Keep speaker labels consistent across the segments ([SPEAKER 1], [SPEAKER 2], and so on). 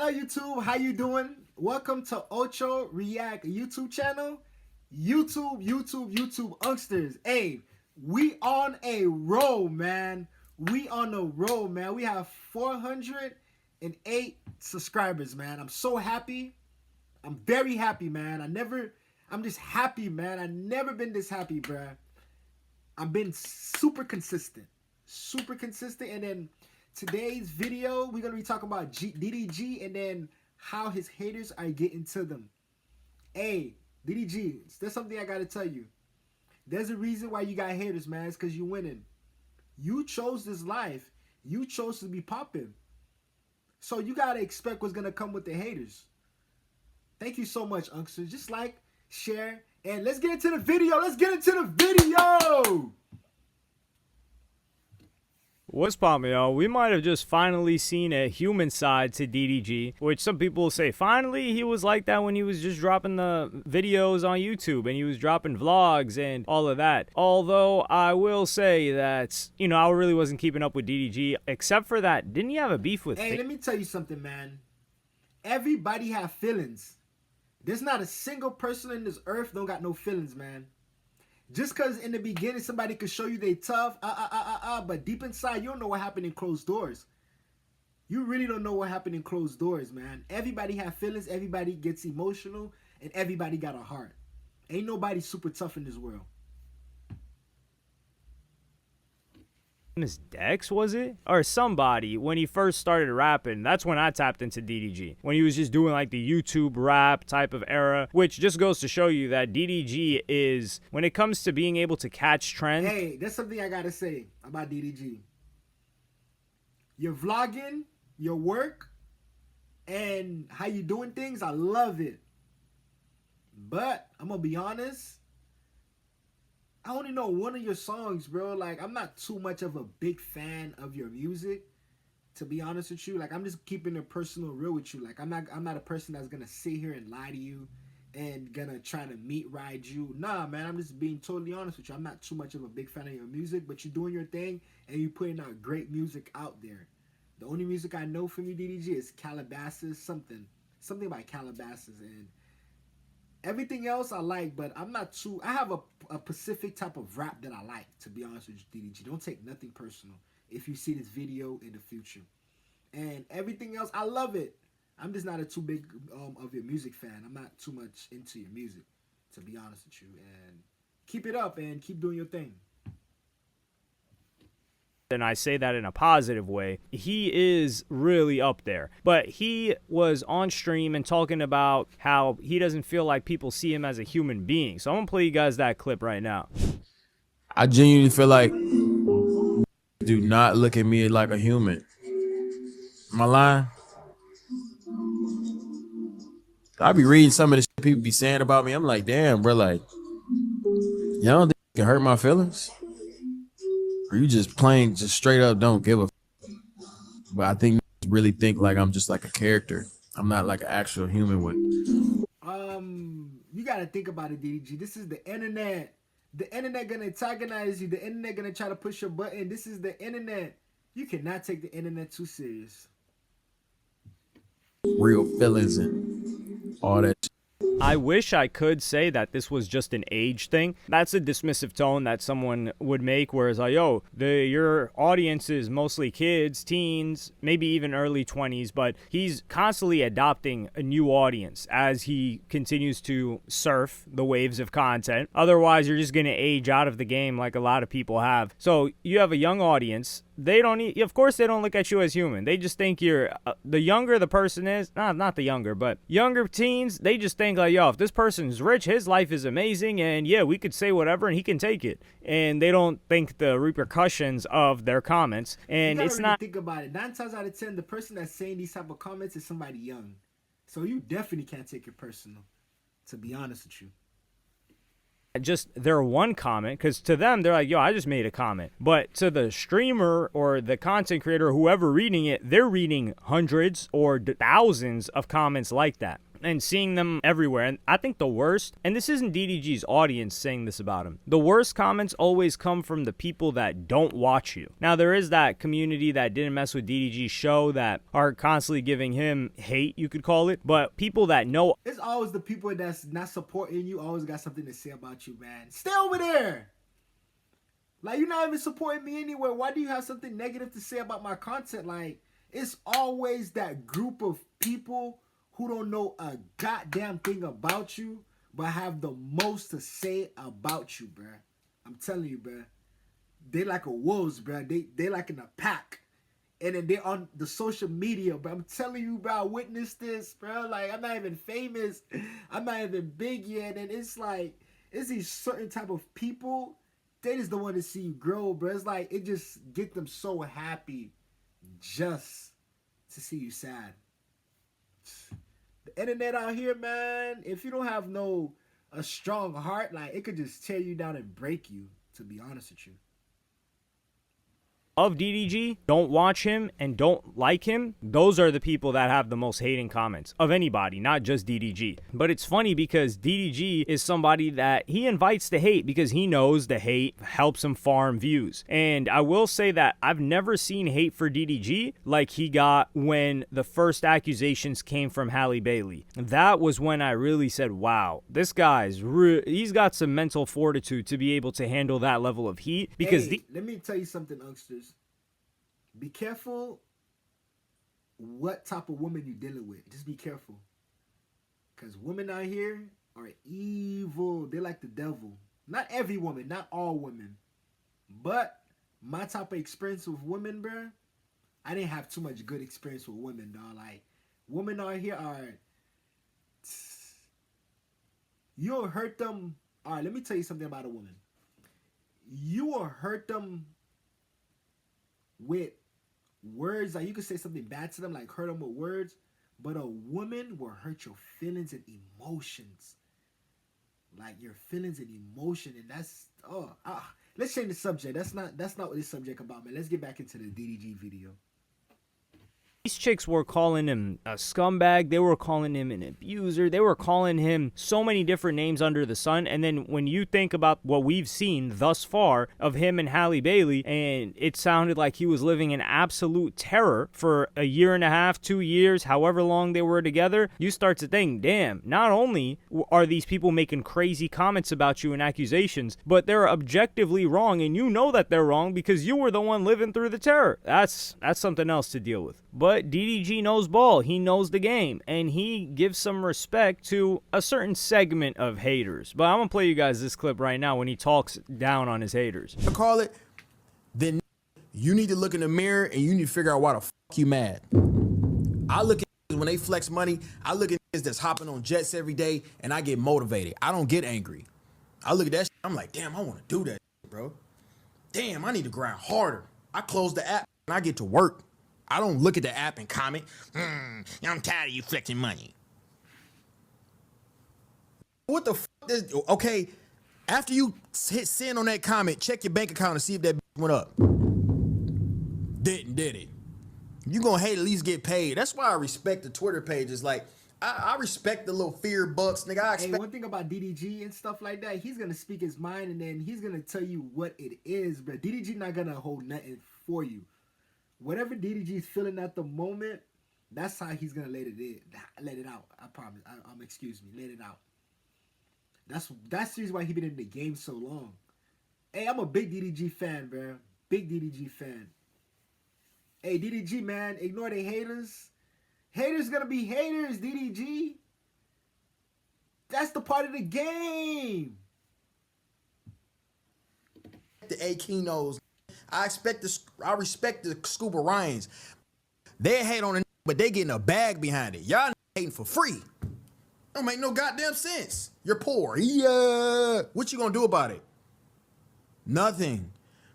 [SPEAKER 1] Hello YouTube, how you doing? Welcome to Ocho React YouTube channel. YouTube Youngsters. Hey, we on a roll, man. We on a roll, man. We have 408 subscribers, man. I'm so happy. I'm very happy, man. I'm just happy, man. I never been this happy, bruh. I've been super consistent. And then today's video, we're going to be talking about DDG and then how his haters are getting to them. Hey, DDG, there's something I got to tell you. There's a reason why you got haters, man. It's because you're winning. You chose this life. You chose to be popping. So you got to expect what's going to come with the haters. Thank you so much, Unkster. Just like, share, and let's get into the video.
[SPEAKER 2] What's poppin', yo? We might have just finally seen a human side to DDG, which some people will say, finally, he was like that when he was just dropping the videos on YouTube and he was dropping vlogs and all of that. Although I will say that, I really wasn't keeping up with DDG, except for that. Didn't he have a beef with...
[SPEAKER 1] Hey, let me tell you something, man. Everybody have feelings. There's not a single person in this earth don't got no feelings, man. Just because in the beginning somebody could show you they tough, but deep inside you don't know what happened in closed doors. You really don't know what happened in closed doors, man. Everybody have feelings, everybody gets emotional, and everybody got a heart. Ain't nobody super tough in this world.
[SPEAKER 2] Miss Dex, was it? Or somebody, when he first started rapping, that's when I tapped into DDG. When he was just doing like the YouTube rap type of era, which just goes to show you that DDG is, when it comes to being able to catch trends.
[SPEAKER 1] Hey, there's something I gotta say about DDG. Your vlogging, your work, and how you doing things, I love it. But, I'm gonna be honest, I only know one of your songs, bro. Like, I'm not too much of a big fan of your music, to be honest with you. Like, I'm just keeping it personal real with you. Like, I'm not a person that's gonna sit here and lie to you and gonna try to meat ride you. Nah, man, I'm just being totally honest with you. I'm not too much of a big fan of your music, but you're doing your thing and you're putting out great music out there. The only music I know from you, DDG, is Calabasas, something about Calabasas, and everything else I like, but I'm not too... I have a specific type of rap that I like, to be honest with you, DDG. Don't take nothing personal if you see this video in the future. And everything else, I love it. I'm just not a too big of your music fan. I'm not too much into your music, to be honest with you. And keep it up and keep doing your thing.
[SPEAKER 2] And I say that in a positive way, he is really up there. But he was on stream and talking about how he doesn't feel like people see him as a human being. So I'm going to play you guys that clip right now.
[SPEAKER 3] I genuinely feel like do not look at me like a human. Am I lying? I be reading some of the shit people be saying about me. I'm like, damn, bro, like, you don't think it can hurt my feelings? Or you just plain, just straight up don't give a f. But I think really think like I'm just like a character. I'm not like an actual human with.
[SPEAKER 1] You gotta think about it, DDG. This is the internet. The internet gonna antagonize you. The internet gonna try to push your button. This is the internet. You cannot take the internet too serious.
[SPEAKER 3] Real feelings and all that.
[SPEAKER 2] I wish I could say that this was just an age thing. That's a dismissive tone that someone would make, whereas like, yo, your audience is mostly kids, teens, maybe even early 20s, but he's constantly adopting a new audience as he continues to surf the waves of content. Otherwise, you're just going to age out of the game like a lot of people have. So you have a young audience. Of course they don't look at you as human. They just think you're, the younger the person is, not the younger, but younger teens, they just think like, yo, if this person's rich, his life is amazing, and yeah, we could say whatever and he can take it. And they don't think the repercussions of their comments. And it's not...
[SPEAKER 1] Think about it. 9 times out of 10, the person that's saying these type of comments is somebody young. So you definitely can't take it personal, to be honest with you.
[SPEAKER 2] Just their one comment, because to them they're like, yo, I just made a comment, but to the streamer or the content creator, whoever reading it, they're reading hundreds or thousands of comments like that. and seeing them everywhere. And I think the worst, and this isn't DDG's audience saying this about him, the worst comments always come from the people that don't watch you. Now, there is that community that didn't mess with DDG's show that are constantly giving him hate, you could call it, but people that know.
[SPEAKER 1] It's always the people that's not supporting you always got something to say about you, man. Stay over there. Like, you're not even supporting me anywhere. Why do you have something negative to say about my content? Like, it's always that group of people who don't know a goddamn thing about you, but have the most to say about you, bruh. I'm telling you, bruh. They like a wolves, bruh. They like in a pack. And then they're on the social media, but I'm telling you, bro, I witnessed this, bro. Like, I'm not even famous. I'm not even big yet. And it's like, it's these certain type of people, they just don't want to see you grow, bro. It's like, it just get them so happy just to see you sad. The internet out here, man, if you don't have a strong heart, like, it could just tear you down and break you, to be honest with you.
[SPEAKER 2] Of DDG, don't watch him and don't like him, those are the people that have the most hating comments of anybody, not just DDG. But it's funny because DDG is somebody that he invites the hate because he knows the hate helps him farm views. And I will say that I've never seen hate for DDG like he got when the first accusations came from Halle Bailey. That was when I really said, wow, this guy's he's got some mental fortitude to be able to handle that level of heat. Because
[SPEAKER 1] let me tell you something, youngsters. Be careful what type of woman you're dealing with. Just be careful. Because women out here are evil. They're like the devil. Not every woman, not all women. But my type of experience with women, bruh, I didn't have too much good experience with women, dog. Like, women out here are... You'll hurt them... All right, let me tell you something about a woman. You will hurt them with words. Like, you could say something bad to them, like hurt them with words, but a woman will hurt your feelings and emotions, like your feelings and emotion. And that's let's change the subject. That's not what this subject about, man. Let's get back into the DDG video.
[SPEAKER 2] These chicks were calling him a scumbag. They were calling him an abuser. They were calling him so many different names under the sun. And then when you think about what we've seen thus far of him and Halle Bailey, and it sounded like he was living in absolute terror for a year and a half, 2 years, however long they were together, you start to think, damn, not only are these people making crazy comments about you and accusations, but they're objectively wrong, and you know that they're wrong because you were the one living through the terror. That's something else to deal with. But DDG knows ball. He knows the game. And he gives some respect to a certain segment of haters. But I'm going to play you guys this clip right now when he talks down on his haters.
[SPEAKER 3] I call it, then you need to look in the mirror and you need to figure out why the fuck you mad. I look at when they flex money, I look at that's hopping on jets every day and I get motivated. I don't get angry. I look at that shit, I'm like, damn, I want to do that shit, bro. Damn, I need to grind harder. I close the app and I get to work. I don't look at the app and comment, I'm tired of you flexing money. What the fuck is, okay, after you hit send on that comment, check your bank account and see if that went up. Did it. You gonna hate at least get paid. That's why I respect the Twitter pages. Like, I respect the little fear bucks, nigga. I expect.
[SPEAKER 1] Hey, one thing about DDG and stuff like that, he's gonna speak his mind and then he's gonna tell you what it is, but DDG not gonna hold nothing for you. Whatever DDG is feeling at the moment, that's how he's gonna let it out. I promise. Excuse me, let it out. That's the reason why he been in the game so long. Hey, I'm a big DDG fan, bro. Big DDG fan. Hey, DDG, man, ignore the haters. Haters gonna be haters, DDG. That's the part of the game.
[SPEAKER 3] The Akinos. I respect the Scuba Ryans. They hate on it, but they getting a bag behind it. Y'all hating for free. Don't make no goddamn sense. You're poor. Yeah. What you gonna do about it? Nothing.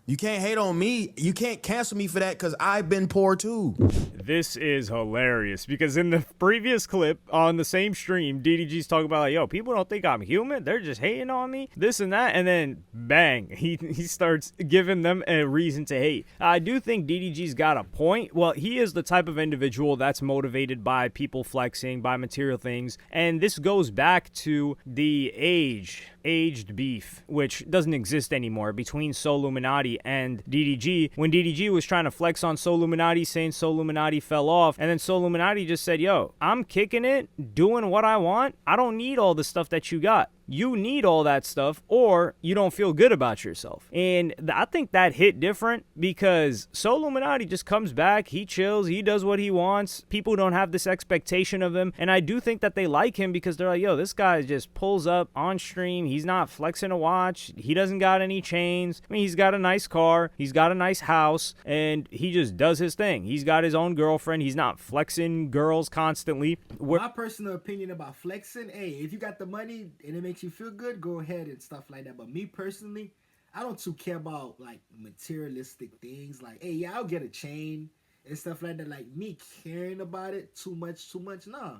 [SPEAKER 3] You can't hate on me. You can't cancel me for that because I've been poor too.
[SPEAKER 2] This is hilarious because in the previous clip on the same stream, DDG's talking about like, yo, people don't think I'm human. They're just hating on me, this and that. And then bang, he starts giving them a reason to hate. I do think DDG's got a point. Well, he is the type of individual that's motivated by people flexing, by material things. And this goes back to the aged beef, which doesn't exist anymore between Soluminati and DDG. When DDG was trying to flex on Soluminati, saying Soluminati fell off, and then Soluminati just said, yo, I'm kicking it, doing what I want. I don't need all the stuff that you got. You need all that stuff or you don't feel good about yourself. And I think that hit different because Soluminati just comes back, he chills, he does what he wants. People don't have this expectation of him. And I do think that they like him because they're like, yo, this guy just pulls up on stream. He's not flexing a watch. He doesn't got any chains. I mean, he's got a nice car. He's got a nice house. And he just does his thing. He's got his own girlfriend. He's not flexing girls constantly.
[SPEAKER 1] My personal opinion about flexing, hey, if you got the money and it makes you feel good, go ahead and stuff like that. But me personally, I don't too care about like materialistic things. Like, hey, yeah, I'll get a chain and stuff like that. Like me caring about it too much. Nah.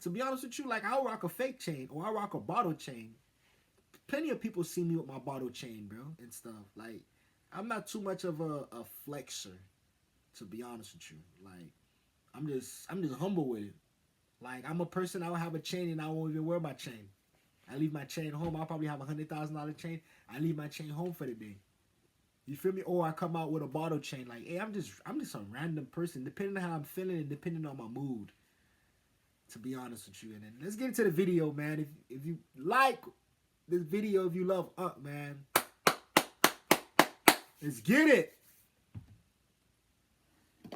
[SPEAKER 1] To be honest with you, like I'll rock a fake chain or I'll rock a bottle chain. Plenty of people see me with my bottle chain, bro, and stuff. Like, I'm not too much of a flexer, to be honest with you. Like, I'm just humble with it. Like, I'm a person, I will have a chain and I won't even wear my chain. I leave my chain home. I'll probably have $100,000 chain. I leave my chain home for the day. You feel me? Or I come out with a bottle chain. Like, hey, I'm just a random person, depending on how I'm feeling and depending on my mood. To be honest with you. And then let's get into the video, man. If you like this video, if you love Up, man, let's get it.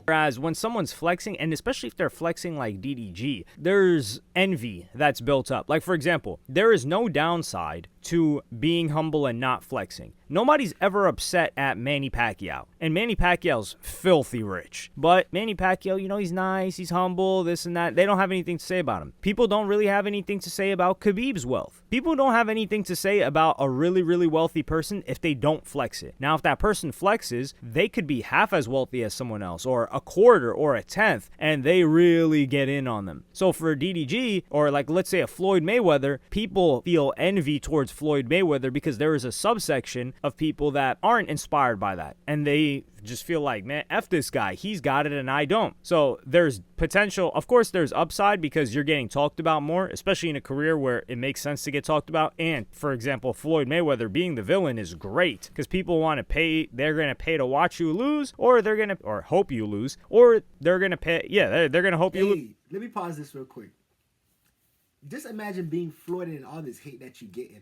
[SPEAKER 2] Whereas when someone's flexing, and especially if they're flexing like DDG, there's envy that's built up. Like, for example, there is no downside to being humble and not flexing. Nobody's ever upset at Manny Pacquiao. And Manny Pacquiao's filthy rich. But Manny Pacquiao, you know, he's nice, he's humble, this and that. They don't have anything to say about him. People don't really have anything to say about Khabib's wealth. People don't have anything to say about a really, really wealthy person if they don't flex it. Now, if that person flexes, they could be half as wealthy as someone else, or a quarter, or a tenth, and they really get in on them. So for DDG, or like let's say a Floyd Mayweather, people feel envy towards Floyd Mayweather because there is a subsection of people that aren't inspired by that, and they just feel like, man, F this guy, he's got it and I don't. So there's potential. Of course, there's upside because you're getting talked about more, especially in a career where it makes sense to get talked about. And for example, Floyd Mayweather being the villain is great because people want to pay. They're going to pay to watch you lose, or they're going to, or hope you lose, or they're going to pay. Yeah, they're going to hope you lose.
[SPEAKER 1] Let me pause this real quick. Just imagine being Floyd and all this hate that you're getting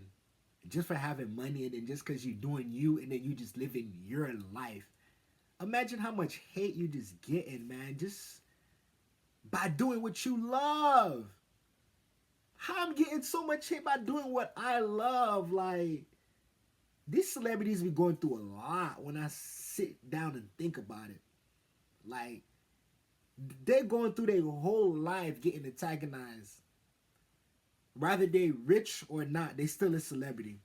[SPEAKER 1] just for having money, and then just because you're doing you, and then you just living your life. Imagine how much hate you just getting, man, just by doing what you love. How I'm getting so much hate by doing what I love. Like, these celebrities be going through a lot when I sit down and think about it. Like, they're going through their whole life getting antagonized. Whether they rich or not, they still a celebrity.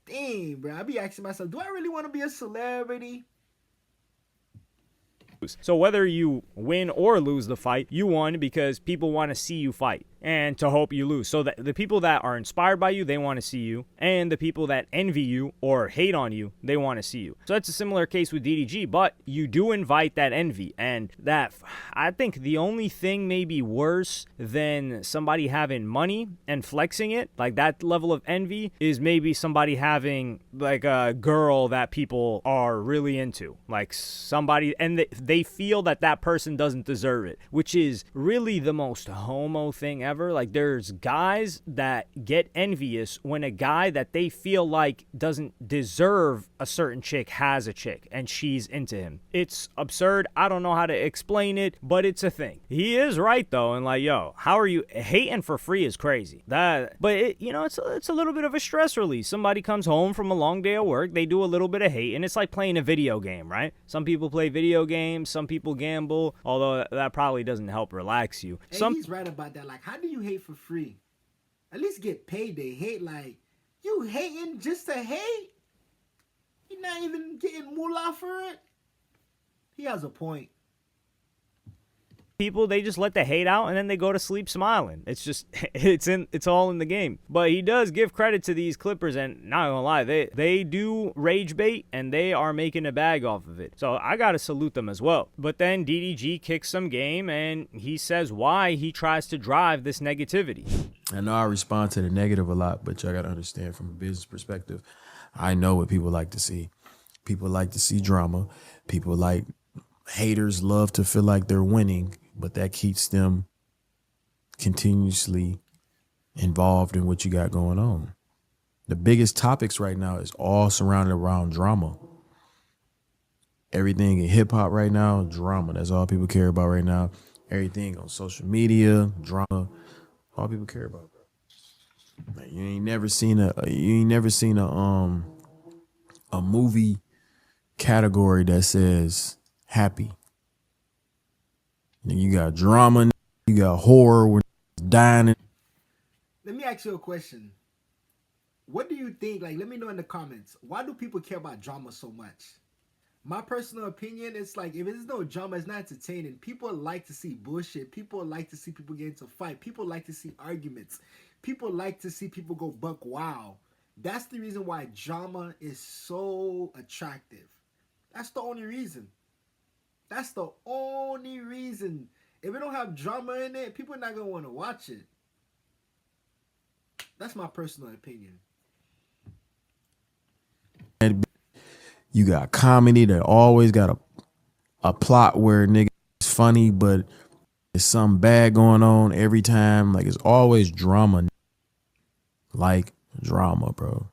[SPEAKER 1] Dang, bro. I be asking myself, do I really want to be a celebrity?
[SPEAKER 2] So whether you win or lose the fight, you won because people want to see you fight and to hope you lose. So that the people that are inspired by you, they want to see you. And the people that envy you or hate on you, they want to see you. So that's a similar case with DDG, but you do invite that envy. And that, I think the only thing maybe worse than somebody having money and flexing it, like that level of envy, is maybe somebody having like a girl that people are really into. Like somebody, and they feel that that person doesn't deserve it, which is really the most homo thing ever. Like, there's guys that get envious when a guy that they feel like doesn't deserve a certain chick has a chick and she's into him. It's absurd. I don't know how to explain it, but it's a thing. He is right though, and like, yo, how are you hating for free is crazy. But it, you know, it's a little bit of a stress release. Somebody comes home from a long day of work, they do a little bit of hate, and it's like playing a video game, right? Some people play video games, some people gamble, although that probably doesn't help relax you.
[SPEAKER 1] Hey, he's right about that. Like, how do you hate for free? At least get paid to hate. Like, you hating just to hate? He's not even getting moolah for it. He has a point.
[SPEAKER 2] People, they just let the hate out and then they go to sleep smiling. It's just it's all in the game. But he does give credit to these Clippers, and not gonna lie, they do rage bait and they are making a bag off of it. So I gotta salute them as well. But then DDG kicks some game and he says why he tries to drive this negativity.
[SPEAKER 3] I know I respond to the negative a lot, but y'all gotta understand from a business perspective, I know what people like to see. People like to see drama. People like haters love to feel like they're winning, but that keeps them continuously involved in what you got going on. The biggest topics right now is all surrounded around drama. Everything in hip hop right now, drama. That's all people care about right now. Everything on social media, drama. All people care about. Like, you ain't never seen a movie category that says happy. You got drama, you got horror, we're dying.
[SPEAKER 1] Let me ask you a question. What do you think? Like, let me know in the comments. Why do people care about drama so much? My personal opinion is like, if there's no drama, it's not entertaining. People like to see bullshit. People like to see people get into a fight. People like to see arguments. People like to see people go buck wild. That's the reason why drama is so attractive. That's the only reason. That's the only reason. If it don't have drama in it, people are not going to want to watch it. That's my personal opinion.
[SPEAKER 3] You got comedy that always got a plot where nigga is funny, but there's something bad going on every time. Like, it's always drama. Like drama, bro.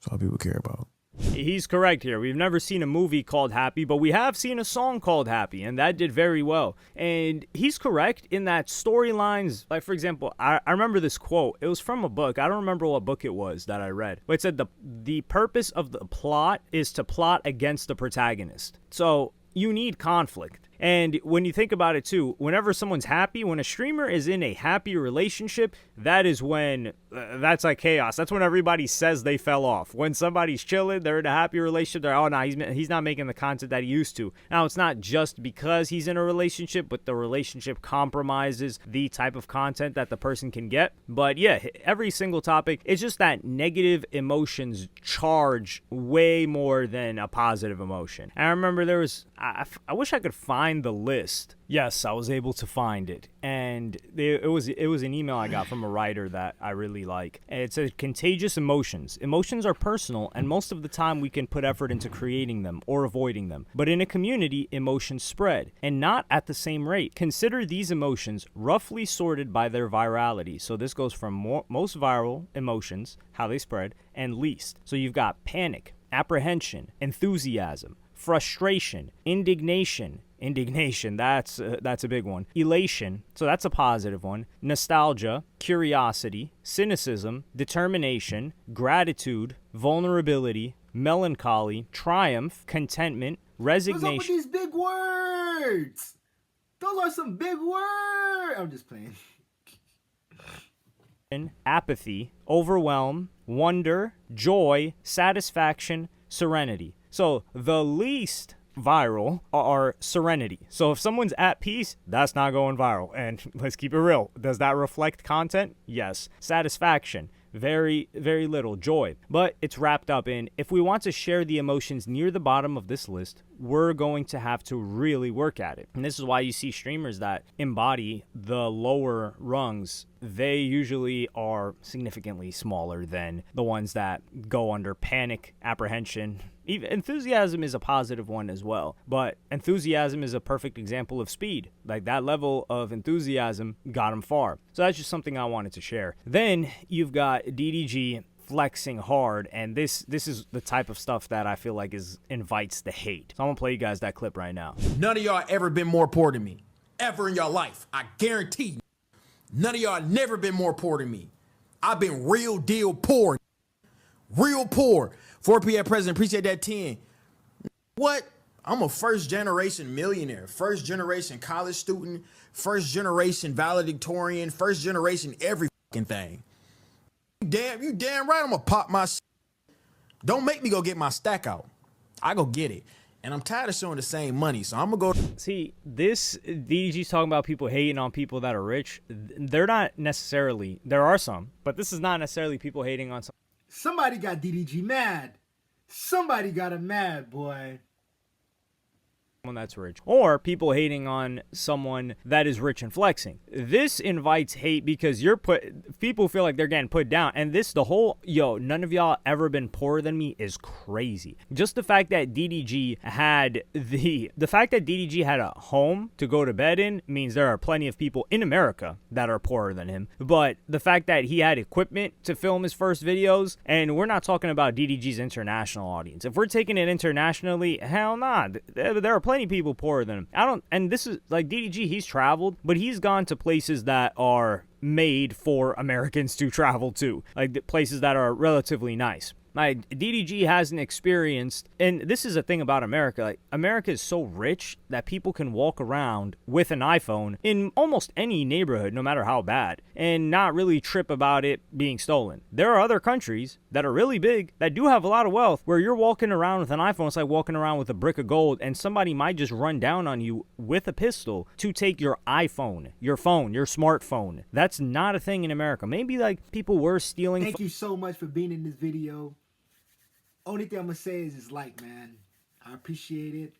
[SPEAKER 3] That's all people care about.
[SPEAKER 2] He's correct here. We've never seen a movie called Happy, but we have seen a song called Happy, and that did very well. And he's correct in that storylines, like, for example, I remember this quote. It was from a book. I don't remember what book it was that I read. But it said the purpose of the plot is to plot against the protagonist. So you need conflict. And when you think about it too, whenever someone's happy, when a streamer is in a happy relationship, that is when, that's like chaos. That's when everybody says they fell off. When somebody's chilling, they're in a happy relationship, they're, oh no, he's not making the content that he used to. Now, it's not just because he's in a relationship, but the relationship compromises the type of content that the person can get. But yeah, every single topic, it's just that negative emotions charge way more than a positive emotion. And I remember there was, I wish I could find the list. Yes, I was able to find it, and it was an email I got from a writer that I really like. And it said contagious emotions. Emotions are personal, and most of the time we can put effort into creating them or avoiding them. But in a community, emotions spread, and not at the same rate. Consider these emotions roughly sorted by their virality. So this goes from most viral emotions, how they spread, and least. So you've got panic, apprehension, enthusiasm, frustration, indignation, that's a big one. Elation, so that's a positive one. Nostalgia, curiosity, cynicism, determination, gratitude, vulnerability, melancholy, triumph, contentment, resignation.
[SPEAKER 1] What's up with these big words? Those are some big words. I'm just playing.
[SPEAKER 2] Apathy, overwhelm, wonder, joy, satisfaction, serenity. So the least viral are serenity. So if someone's at peace, that's not going viral. And let's keep it real. Does that reflect content? Yes. Satisfaction, very, very little. Joy. But it's wrapped up in, if we want to share the emotions near the bottom of this list, we're going to have to really work at it. And this is why you see streamers that embody the lower rungs. They usually are significantly smaller than the ones that go under panic, apprehension. Even enthusiasm is a positive one as well. But enthusiasm is a perfect example of speed. Like, that level of enthusiasm got him far. So that's just something I wanted to share. Then you've got DDG flexing hard, and this is the type of stuff that I feel like invites the hate. So I'm gonna play you guys that clip right now.
[SPEAKER 4] None of y'all ever been more poor than me, ever in your life. I guarantee you. None of y'all never been more poor than me. I've been real deal poor. Real poor. 4P at President, appreciate that 10. What? I'm a first generation millionaire, first generation college student, first generation valedictorian, first generation every fucking thing. You damn right I'm gonna pop my shit. Don't make me go get my stack out. I go get it. And I'm tired of showing the same money. So I'm going to go.
[SPEAKER 2] See, this DDG's talking about people hating on people that are rich. They're not necessarily, there are some, but this is not necessarily people hating on some.
[SPEAKER 1] Somebody got DDG mad. Somebody got him mad, boy.
[SPEAKER 2] Someone that's rich, or people hating on someone that is rich and flexing. This invites hate because people feel like they're getting put down, and the whole none of y'all ever been poorer than me is crazy. Just the fact that DDG had a home to go to bed in means there are plenty of people in America that are poorer than him. But the fact that he had equipment to film his first videos, and we're not talking about DDG's international audience. If we're taking it internationally, hell nah, there are plenty of people poorer than him. And this is like DDG, he's traveled, but he's gone to places that are made for Americans to travel to, like the places that are relatively nice. Like DDG hasn't experienced, and this is a thing about America, like America is so rich that people can walk around with an iPhone in almost any neighborhood, no matter how bad, and not really trip about it being stolen. There are other countries that are really big that do have a lot of wealth where you're walking around with an iPhone, it's like walking around with a brick of gold, and somebody might just run down on you with a pistol to take your iPhone, your phone, your smartphone. That's not a thing in America. Maybe like people were stealing.
[SPEAKER 1] Thank you so much for being in this video. Only thing I'm gonna say is like, man, I appreciate it.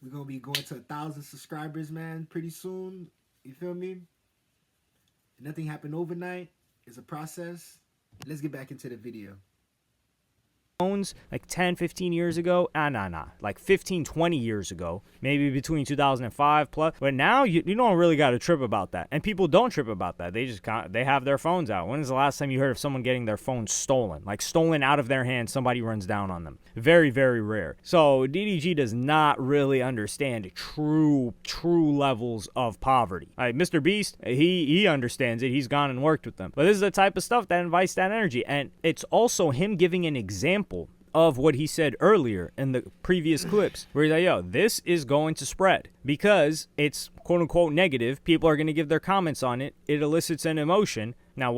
[SPEAKER 1] We're gonna be going to 1,000 subscribers, man, pretty soon. You feel me? Nothing happened overnight. It's a process. Let's get back into the video.
[SPEAKER 2] Phones like 10, 15 years ago, like 15, 20 years ago, maybe between 2005 plus. But now you don't really got to trip about that, and people don't trip about that. They have their phones out. When is the last time you heard of someone getting their phone stolen, like stolen out of their hand? Somebody runs down on them. Very, very rare. So DDG does not really understand true levels of poverty. Like Mr. Beast, he understands it. He's gone and worked with them. But this is the type of stuff that invites that energy, and it's also him giving an example of what he said earlier in the previous clips, where he's like, this is going to spread because it's quote unquote negative. People are going to give their comments on it. It elicits an emotion. Now,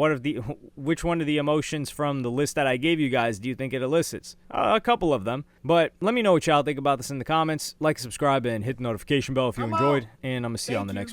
[SPEAKER 2] which one of the emotions from the list that I gave you guys do you think it elicits? A couple of them, but let me know what y'all think about this in the comments. Like, subscribe, and hit the notification bell if you enjoyed, and I'm gonna see you on the next one.